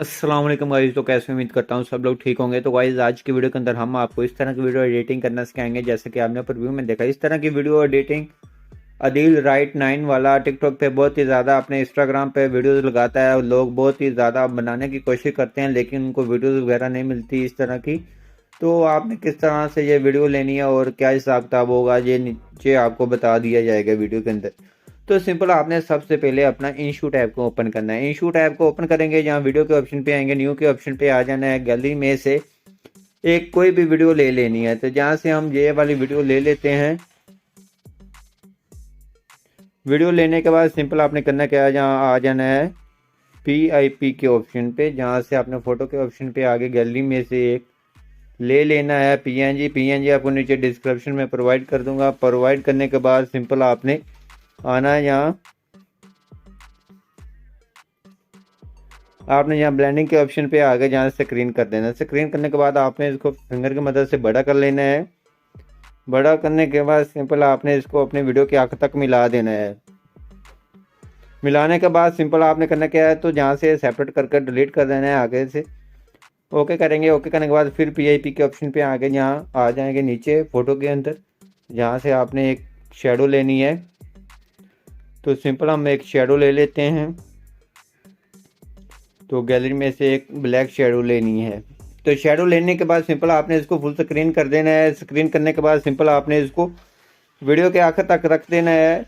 अस्सलाम वालेकुम गाइस। तो कैसे उम्मीद करता हूँ सब लोग ठीक होंगे। तो गाइस आज की वीडियो के अंदर हम आपको इस तरह की वीडियो एडिटिंग करना सिखाएंगे जैसे कि आपने प्रीव्यू में देखा। इस तरह की वीडियो एडिटिंग अदील राइट 9 वाला टिकटॉक पे बहुत ही ज़्यादा अपने इंस्टाग्राम पे वीडियोस लगाता है और लोग बहुत ही ज़्यादा बनाने की कोशिश करते हैं लेकिन उनको वीडियोस वगैरह नहीं मिलती इस तरह की। तो आपने किस तरह से ये वीडियो लेनी है और क्या हिसाब किताब होगा ये नीचे आपको बता दिया जाएगा वीडियो के अंदर। तो सिंपल आपने सबसे पहले अपना इंशूट ऐप को ओपन करना है। इंशूट ऐप को ओपन करेंगे, जहाँ वीडियो के ऑप्शन पे आएंगे, न्यू के ऑप्शन पे आ जाना है। गैलरी में से एक कोई भी वीडियो ले लेनी है। तो जहाँ से हम ये वाली वीडियो ले लेते हैं। वीडियो लेने के बाद सिंपल आपने करना क्या है, जहाँ आ जाना है PIP के ऑप्शन पे, जहाँ से आपने फोटो के ऑप्शन पे आगे गैलरी में से एक ले लेना है PNG आपको नीचे डिस्क्रिप्शन में प्रोवाइड कर दूंगा। प्रोवाइड करने के बाद सिंपल आपने आना है यहाँ, आपने यहाँ ब्लेंडिंग के ऑप्शन पे आगे जहाँ स्क्रीन कर देना है। स्क्रीन करने के बाद आपने इसको फिंगर की मदद से बड़ा कर लेना है। बड़ा करने के बाद सिंपल आपने इसको अपने वीडियो के आखिर तक मिला देना है। मिलाने के बाद सिंपल आपने करना क्या है, तो जहाँ से सेपरेट करके डिलीट कर देना है आगे से। ओके करेंगे। ओके करने के बाद फिर PIP के ऑप्शन पे आगे यहाँ आ जाएंगे नीचे फोटो के अंदर, जहाँ से आपने एक शेडो लेनी है। तो सिंपल हम एक शेडो ले लेते हैं। तो गैलरी में से एक ब्लैक शेडो लेनी है। तो शेडो लेने के बाद सिंपल आपने इसको फुल स्क्रीन कर देना है। स्क्रीन करने के बाद सिंपल आपने इसको वीडियो के आखिर तक रख देना है।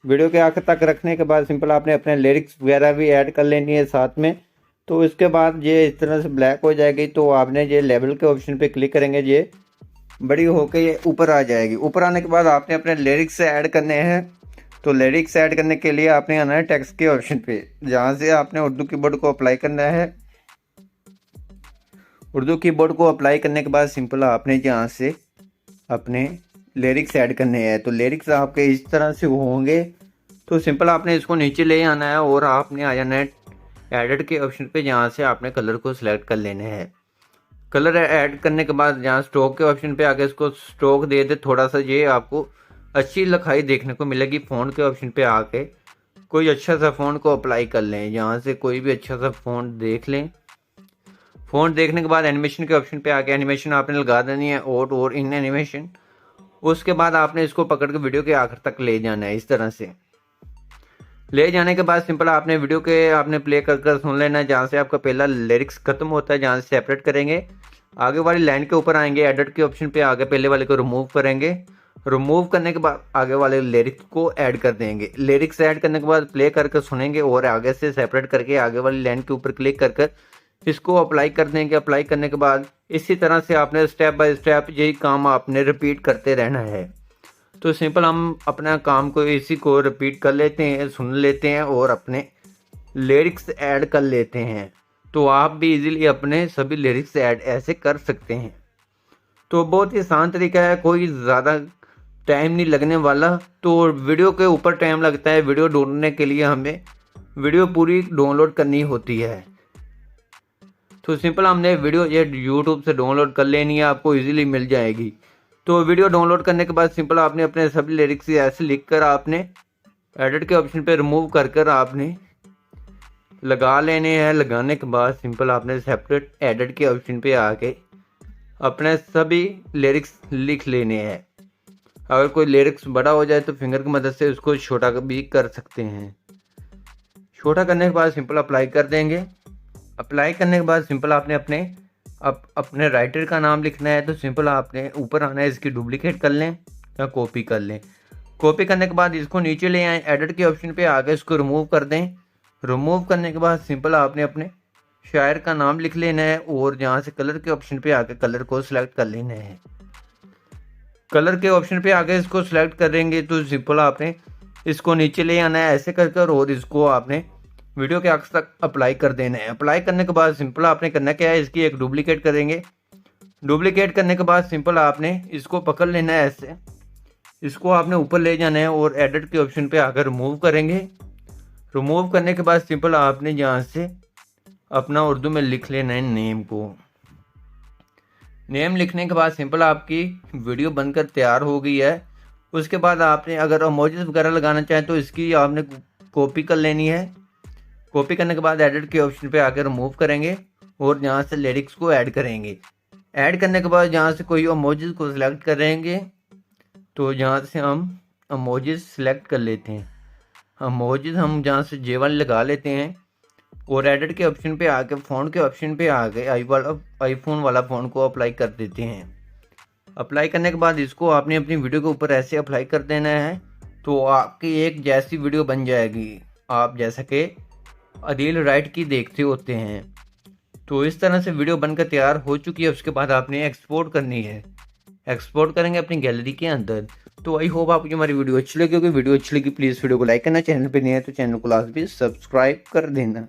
वीडियो के आखिर तक रखने के बाद सिंपल आपने अपने लिरिक्स वगैरह भी ऐड कर लेनी है साथ में। तो इसके बाद ये इस तरह से ब्लैक हो जाएगी। तो आपने ये लेवल के ऑप्शन पे क्लिक करेंगे, ये बड़ी होकर ये ऊपर आ जाएगी। ऊपर आने के बाद आपने अपने लिरिक्स ऐड करने हैं। तो लिरिक्स ऐड करने के लिए आपने आना है टेक्स्ट के ऑप्शन पे, जहाँ से आपने उर्दू कीबोर्ड को अप्लाई करना है। उर्दू कीबोर्ड को अप्लाई करने के बाद सिंपल आपने यहाँ से अपने लिरिक्स ऐड करने हैं। तो लिरिक्स आपके इस तरह से होंगे। तो सिंपल आपने इसको नीचे ले आना है और आपने आ जाना है एडिट के ऑप्शन पे, जहाँ से आपने कलर को सिलेक्ट कर लेने हैं। कलर ऐड करने के बाद यहाँ स्ट्रोक के ऑप्शन पे आके इसको स्ट्रोक दे दे थोड़ा सा, ये आपको अच्छी लिखाई देखने को मिलेगी। फ़ॉन्ट के ऑप्शन पे आके कोई अच्छा सा फ़ॉन्ट को अप्लाई कर लें, यहाँ से कोई भी अच्छा सा फ़ॉन्ट देख लें। फ़ॉन्ट देखने के बाद एनिमेशन के ऑप्शन पे आके एनिमेशन आपने लगा देनी है और इन एनिमेशन। उसके बाद आपने इसको पकड़ के वीडियो के आखिर तक ले जाना है। इस तरह से ले जाने के बाद सिंपल आपने वीडियो के आपने प्ले कर कर सुन लेना है, जहाँ से आपका पहला लिरिक्स खत्म होता है, जहाँ से सेपरेट करेंगे। आगे वाली लाइन के ऊपर आएंगे, एडिट के ऑप्शन पे आगे पहले वाले को रिमूव करेंगे। रिमूव करने के बाद आगे वाले लिरिक्स को ऐड कर देंगे। लिरिक्स ऐड करने के बाद प्ले करके सुनेंगे और आगे से सेपरेट करके आगे वाली लाइन के ऊपर क्लिक कर कर इसको अप्लाई कर देंगे। अप्लाई करने के बाद इसी तरह से आपने स्टेप बाय स्टेप यही काम आपने रिपीट करते रहना है। तो सिंपल हम अपना काम को इसी को रिपीट कर लेते हैं, सुन लेते हैं और अपने लिरिक्स ऐड कर लेते हैं। तो आप भी इजीली अपने सभी लिरिक्स ऐड ऐसे कर सकते हैं। तो बहुत ही आसान तरीका है, कोई ज़्यादा टाइम नहीं लगने वाला। तो वीडियो के ऊपर टाइम लगता है, वीडियो ढूंढने के लिए हमें वीडियो पूरी डाउनलोड करनी होती है। तो सिंपल हमने वीडियो ये यूट्यूब से डाउनलोड कर लेनी है, आपको इजीली मिल जाएगी। तो वीडियो डाउनलोड करने के बाद सिंपल आपने अपने सभी लिरिक्स ऐसे लिख कर आपने एडिट के ऑप्शन पे रिमूव कर कर आपने लगा लेने हैं। लगाने के बाद सिंपल आपने सेपरेट एडिट के ऑप्शन पे आके अपने सभी लिरिक्स लिख लेने हैं। अगर कोई लिरिक्स बड़ा हो जाए तो फिंगर की मदद से उसको छोटा भी कर सकते हैं। छोटा करने के बाद सिंपल अप्लाई कर देंगे। अप्लाई करने के बाद सिंपल आपने अपने राइटर का नाम लिखना है। तो सिंपल आपने ऊपर आना है, इसकी डुप्लीकेट कर लें या कॉपी कर लें। कॉपी करने के बाद इसको नीचे ले आएँ, एडिट के ऑप्शन पे आगे इसको रिमूव कर दें। रिमूव करने के बाद सिंपल आपने अपने शायर का नाम लिख लेना है और जहाँ से कलर के ऑप्शन पे आके कलर को सिलेक्ट कर लेना है। कलर के ऑप्शन पे आगे इसको सिलेक्ट करेंगे तो सिंपल आपने इसको नीचे ले आना है ऐसे कर और इसको आपने वीडियो के आखिर तक अप्लाई कर देना है। अप्लाई करने के बाद सिंपल आपने करना क्या है, इसकी एक डुप्लीकेट करेंगे। डुप्लीकेट करने के बाद सिंपल आपने इसको पकड़ लेना है ऐसे, इसको आपने ऊपर ले जाना है और एडिट के ऑप्शन पे आकर रिमूव करेंगे। रिमूव करने के बाद सिंपल आपने यहाँ से अपना उर्दू में लिख लेना है नेम को। नेम लिखने के बाद सिंपल आपकी वीडियो बनकर तैयार हो गई है। उसके बाद आपने अगर इमोजीज वगैरह लगाना चाहें तो इसकी आपने कॉपी कर लेनी है। कॉपी करने के बाद एडिट के ऑप्शन पे आकर रिमूव करेंगे और यहाँ से लिरिक्स को ऐड करेंगे। ऐड करने के बाद यहाँ से कोई इमोजीज को सिलेक्ट करेंगे। तो यहाँ से हम इमोजीज सिलेक्ट कर लेते हैं। इमोजीज हम जहाँ से J1 लगा लेते हैं और एडिट के ऑप्शन पे आके फ़ॉन्ट के ऑप्शन पे आके आईफोन वाला फ़ॉन्ट को अप्लाई कर देते हैं। अप्लाई करने के बाद इसको आपने अपनी वीडियो के ऊपर ऐसे अप्लाई कर देना है, तो आपकी एक जैसी वीडियो बन जाएगी, आप जैसा कि रील राइट की देखते होते हैं। तो इस तरह से वीडियो बनकर तैयार हो चुकी है। उसके बाद आपने एक्सपोर्ट करनी है। एक्सपोर्ट करेंगे अपनी गैलरी के अंदर। तो आई होप आपको हमारी वीडियो अच्छी लगी होगी। वीडियो अच्छी लगी प्लीज़ वीडियो को लाइक करना, चैनल पे नहीं है तो चैनल को लाजमी सब्सक्राइब कर देना।